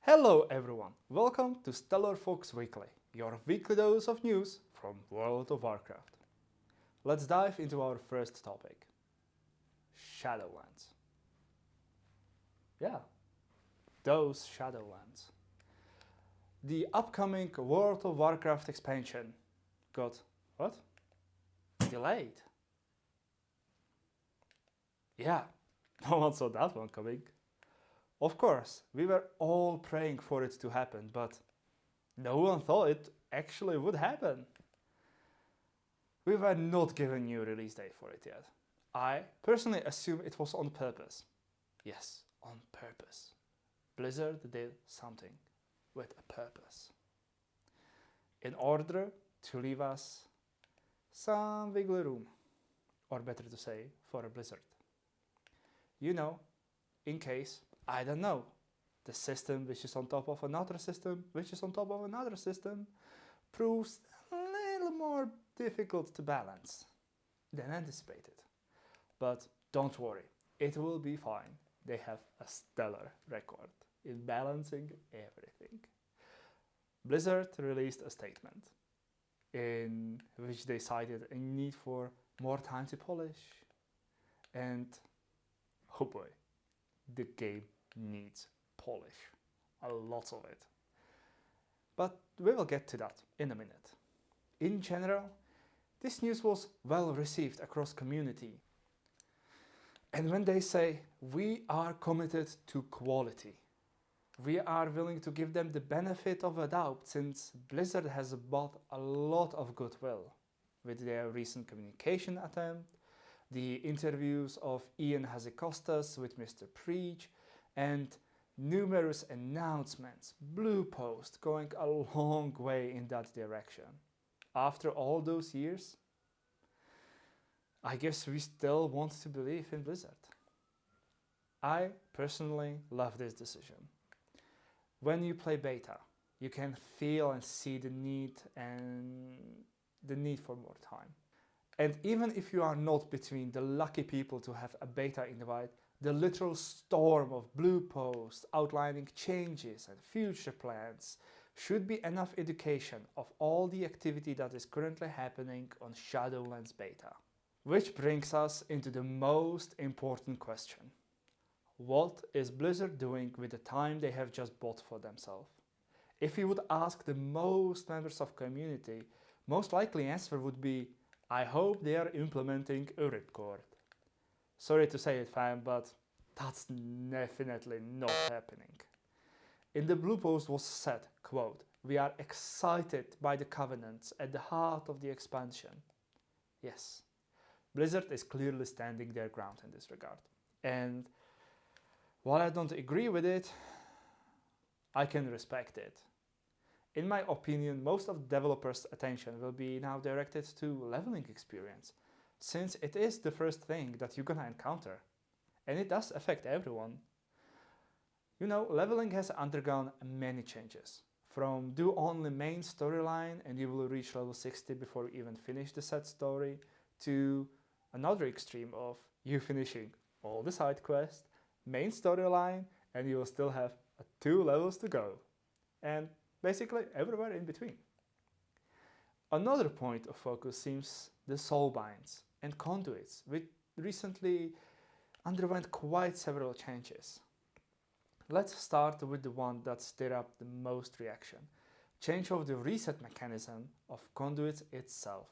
Hello everyone, welcome to TheStellarFox Weekly, your weekly dose of news from World of Warcraft. Let's dive into our first topic, Shadowlands. Yeah, those Shadowlands. The upcoming World of Warcraft expansion got, what? Delayed. Yeah, no one saw that one coming. Of course, we were all praying for it to happen, but no one thought it actually would happen. We were not given a new release date for it yet. I personally assume it was on purpose. Yes, on purpose. Blizzard did something with a purpose. In order to leave us some wiggle room, or better to say, for a Blizzard. You know, in case, I don't know, the system which is on top of another system, which is on top of another system, proves a little more difficult to balance than anticipated. But don't worry, it will be fine. They have a stellar record in balancing everything. Blizzard released a statement in which they cited a need for more time to polish, and oh boy, the game needs polish, a lot of it. But we will get to that in a minute. In general, this news was well received across community. And when they say, we are committed to quality, we are willing to give them the benefit of a doubt since Blizzard has bought a lot of goodwill with their recent communication attempt, the interviews of Ian Hazikostas with Mr. Preach, and numerous announcements, blue posts going a long way in that direction. After all those years, I guess we still want to believe in Blizzard. I personally love this decision. When you play beta, you can feel and see the need for more time. And even if you are not between the lucky people to have a beta invite, the literal storm of blue posts outlining changes and future plans should be enough indication of all the activity that is currently happening on Shadowlands beta. Which brings us into the most important question. What is Blizzard doing with the time they have just bought for themselves? If you would ask the most members of community, most likely answer would be, I hope they are implementing a ripcord. Sorry to say it, fam, but that's definitely not happening. In the blue post was said, quote, we are excited by the covenants at the heart of the expansion. Yes, Blizzard is clearly standing their ground in this regard. And while I don't agree with it, I can respect it. In my opinion, most of the developers' attention will be now directed to leveling experience, since it is the first thing that you're gonna encounter. And it does affect everyone. You know, leveling has undergone many changes. From do only main storyline and you will reach level 60 before you even finish the set story, to another extreme of you finishing all the side quests, main storyline, and you will still have 2 levels to go. And basically everywhere in between. Another point of focus seems the Soulbinds and conduits, which recently underwent quite several changes. Let's start with the one that stirred up the most reaction. Change of the reset mechanism of conduits itself.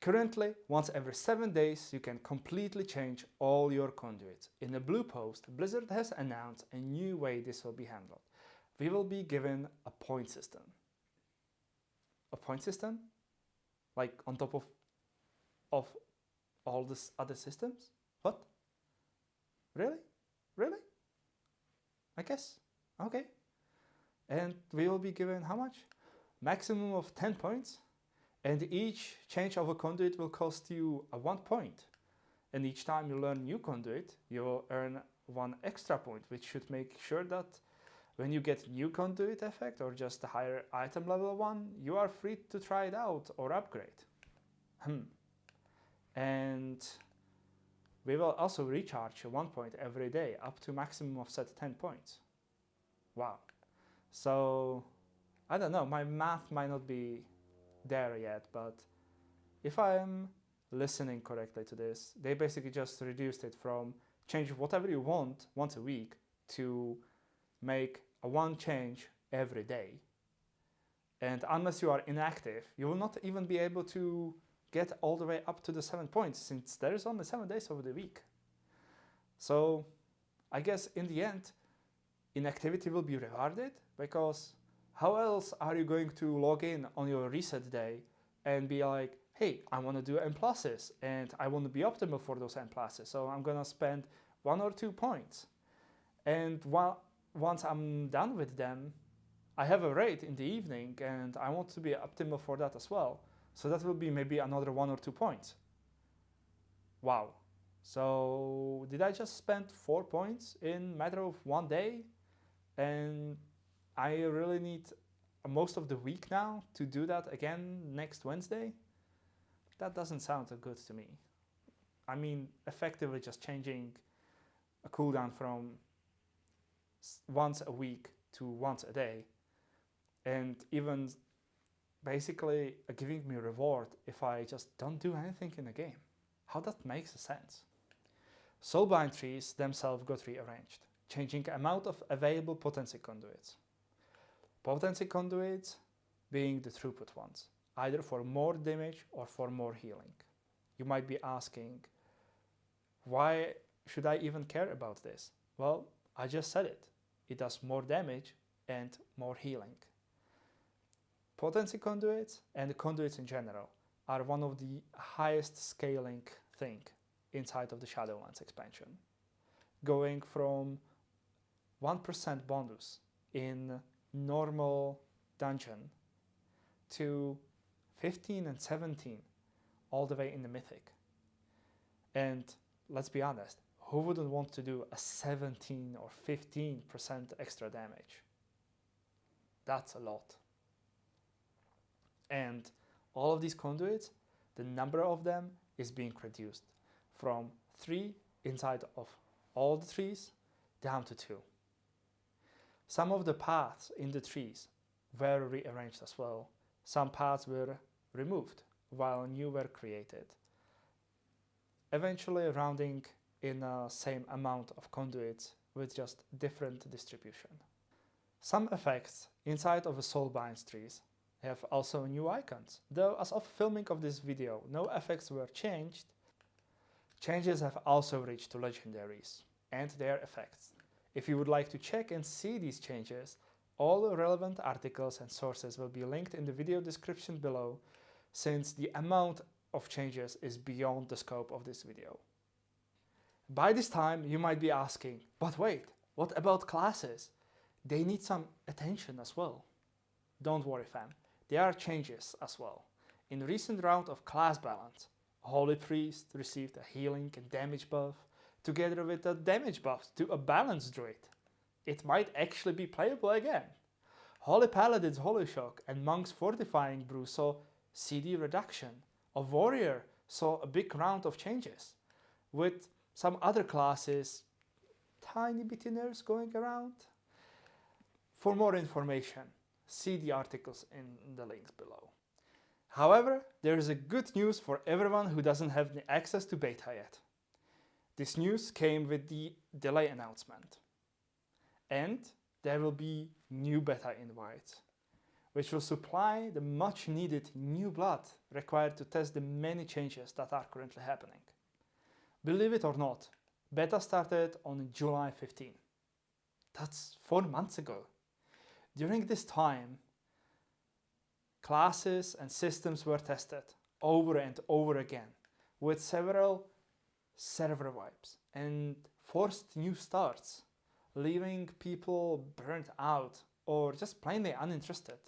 Currently, once every 7 days, you can completely change all your conduits. In the blue post, Blizzard has announced a new way this will be handled. We will be given a point system. A point system? Like on top of all these other systems? What? Really? Really? I guess. Okay. And we will be given how much? Maximum of 10 points. And each change of a conduit will cost you 1 point. And each time you learn new conduit, you will earn 1 extra point, which should make sure that when you get new conduit effect or just a higher item level 1, you are free to try it out or upgrade. And we will also recharge 1 point every day up to maximum of set 10 points. Wow. So I don't know, my math might not be there yet, but if I'm listening correctly to this, they basically just reduced it from change whatever you want once a week to make a one change every day. And unless you are inactive, you will not even be able to get all the way up to the 7 points, since there is only 7 days over the week. So I guess in the end, inactivity will be rewarded, because how else are you going to log in on your reset day and be like, hey, I want to do M pluses and I want to be optimal for those M pluses, so I'm going to spend 1 or 2 points. And once I'm done with them, I have a raid in the evening and I want to be optimal for that as well. So that will be maybe another 1 or 2 points. Wow. So did I just spend 4 points in a matter of 1 day? And I really need most of the week now to do that again next Wednesday? That doesn't sound good to me. I mean, effectively just changing a cooldown from once a week to once a day, and even basically giving me reward if I just don't do anything in the game. How that makes sense? Soulbind trees themselves got rearranged, changing amount of available potency conduits. Potency conduits being the throughput ones, either for more damage or for more healing. You might be asking, why should I even care about this? Well, I just said it. It does more damage and more healing. Potency conduits and conduits in general are one of the highest scaling thing inside of the Shadowlands expansion. Going from 1% bonus in normal dungeon to 15 and 17 all the way in the mythic. And let's be honest, who wouldn't want to do a 17 or 15% extra damage? That's a lot. And all of these conduits, the number of them is being reduced from 3 inside of all the trees down to 2. Some of the paths in the trees were rearranged as well. Some paths were removed while new were created, eventually rounding in the same amount of conduits with just different distribution. Some effects inside of the Soulbinds trees have also new icons, though as of filming of this video no effects were changed. Changes have also reached to Legendaries and their effects. If you would like to check and see these changes, all the relevant articles and sources will be linked in the video description below, since the amount of changes is beyond the scope of this video. By this time you might be asking, but wait, what about classes? They need some attention as well. Don't worry fam, there are changes as well. In the recent round of class balance, Holy Priest received a healing and damage buff, together with a damage buff to a balance druid. It might actually be playable again. Holy Paladin's Holy Shock and Monk's Fortifying Brew saw CD reduction. A Warrior saw a big round of changes, with some other classes tiny bit nerfs going around. For more information, see the articles in the links below. However, there is a good news for everyone who doesn't have access to beta yet. This news came with the Delay announcement. And there will be new beta invites, which will supply the much needed new blood required to test the many changes that are currently happening. Believe it or not, beta started on July 15. That's 4 months ago. During this time, classes and systems were tested over and over again, with several server wipes and forced new starts, leaving people burnt out or just plainly uninterested.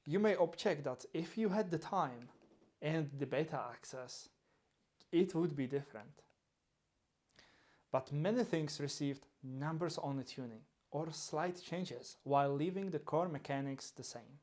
You may object that if you had the time and the beta access, it would be different. But many things received numbers only tuning or slight changes while leaving the core mechanics the same,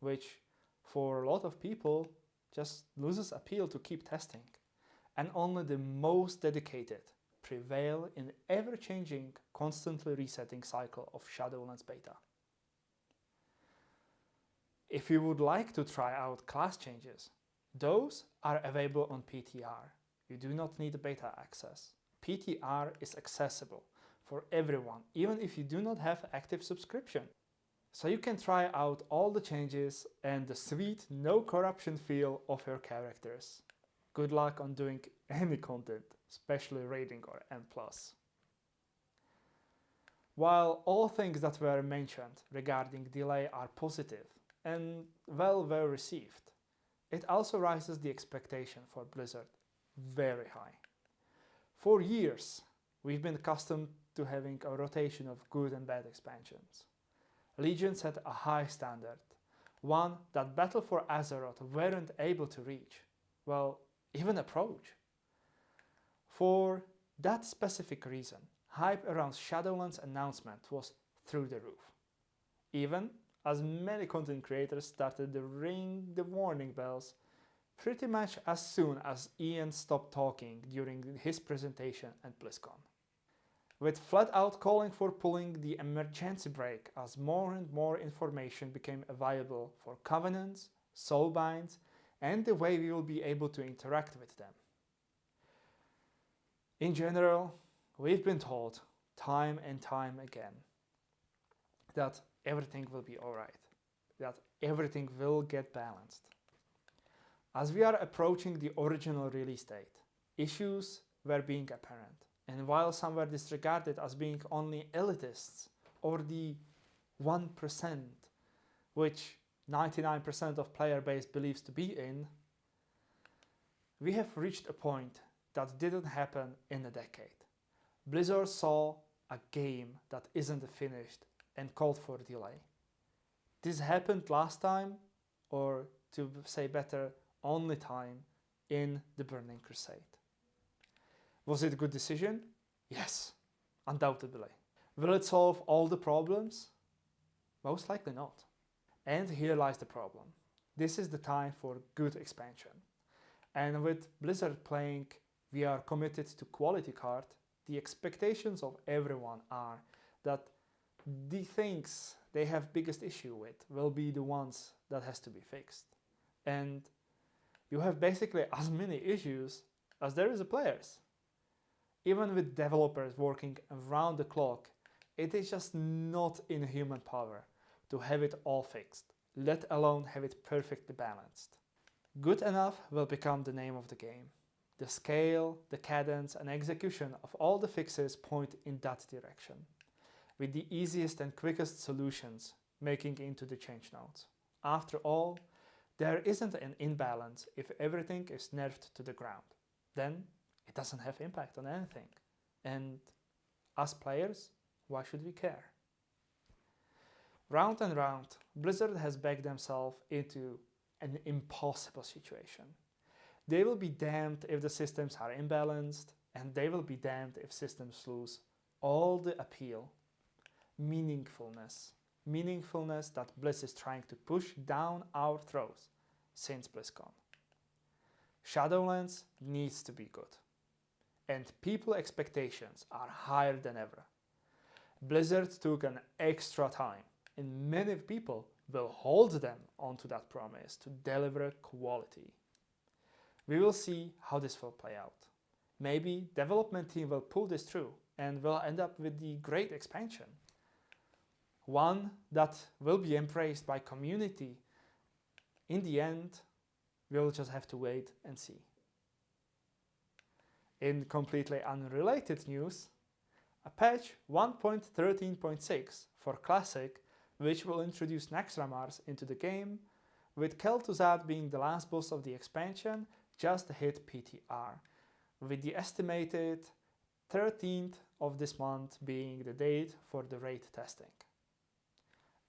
which for a lot of people just loses appeal to keep testing, and only the most dedicated prevail in the ever-changing, constantly resetting cycle of Shadowlands beta. If you would like to try out class changes, those are available on PTR. You do not need beta access. PTR is accessible for everyone, even if you do not have active subscription. So you can try out all the changes and the sweet, no corruption feel of your characters. Good luck on doing any content, especially raiding or N+. While all things that were mentioned regarding delay are positive and well received, it also raises the expectation for Blizzard very high. For years, we've been accustomed to having a rotation of good and bad expansions. Legion set a high standard, one that Battle for Azeroth weren't able to reach, well, even approach. For that specific reason, hype around Shadowlands Announcement was through the roof. Even as many content creators started to ring the warning bells pretty much as soon as Ian stopped talking during his presentation at BlizzCon, with flat out calling for pulling the emergency brake as more and more information became available for Covenants, Soulbinds, and the way we will be able to interact with them. In general, we've been told time and time again that everything will be alright, that everything will get balanced. As we are approaching the original release date, issues were being apparent, and while some were disregarded as being only elitists or the 1%, which 99% of player base believes to be in, we have reached a point that didn't happen in a decade. Blizzard saw a game that isn't finished and called for delay. This happened last time, or to say better, only time in the Burning Crusade. Was it a good decision? Yes, undoubtedly. Will it solve all the problems? Most likely not. And here lies the problem. This is the time for good expansion. And with Blizzard playing "We are committed to quality" card, the expectations of everyone are that the things they have biggest issue with will be the ones that has to be fixed. And you have basically as many issues as there is players. Even with developers working around the clock, it is just not in human power to have it all fixed, let alone have it perfectly balanced. Good enough will become the name of the game. The scale, the cadence and execution of all the fixes point in that direction, with the easiest and quickest solutions making into the change notes. After all, there isn't an imbalance if everything is nerfed to the ground. Then it doesn't have impact on anything. And as players, why should we care? Round and round, Blizzard has backed themselves into an impossible situation. They will be damned if the systems are imbalanced, and they will be damned if systems lose all the appeal, meaningfulness that Blizz is trying to push down our throats since BlizzCon. Shadowlands needs to be good, and people expectations are higher than ever. Blizzard took an extra time, and many people will hold them onto that promise to deliver quality. We will see how this will play out. Maybe development team will pull this through and will end up with the great expansion. One that will be embraced by community. In the end, we'll just have to wait and see. In completely unrelated news, a patch 1.13.6 for Classic, which will introduce Naxxramas into the game, with Kel'Thuzad being the last boss of the expansion, just hit PTR, with the estimated 13th of this month being the date for the raid testing.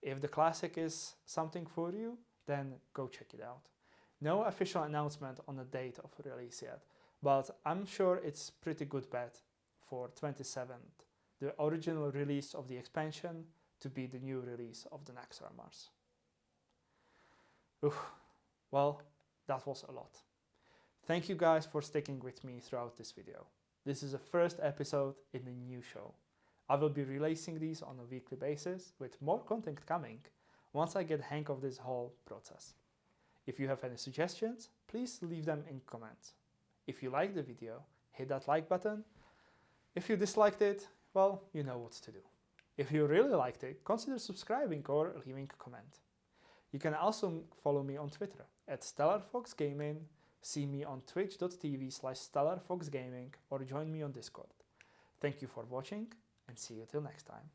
If the Classic is something for you, then go check it out. No official announcement on the date of release yet, but I'm sure it's pretty good bet for 27th, the original release of the expansion, to be the new release of the Naxxramas. Well, that was a lot. Thank you guys for sticking with me throughout this video. This is the first episode in the new show. I will be releasing these on a weekly basis with more content coming once I get the hang of this whole process. If you have any suggestions, please leave them in comments. If you liked the video, hit that like button. If you disliked it, well, you know what to do. If you really liked it, consider subscribing or leaving a comment. You can also follow me on Twitter at StellarFoxGaming, see me on twitch.tv/StellarFoxGaming or join me on Discord. Thank you for watching and see you till next time.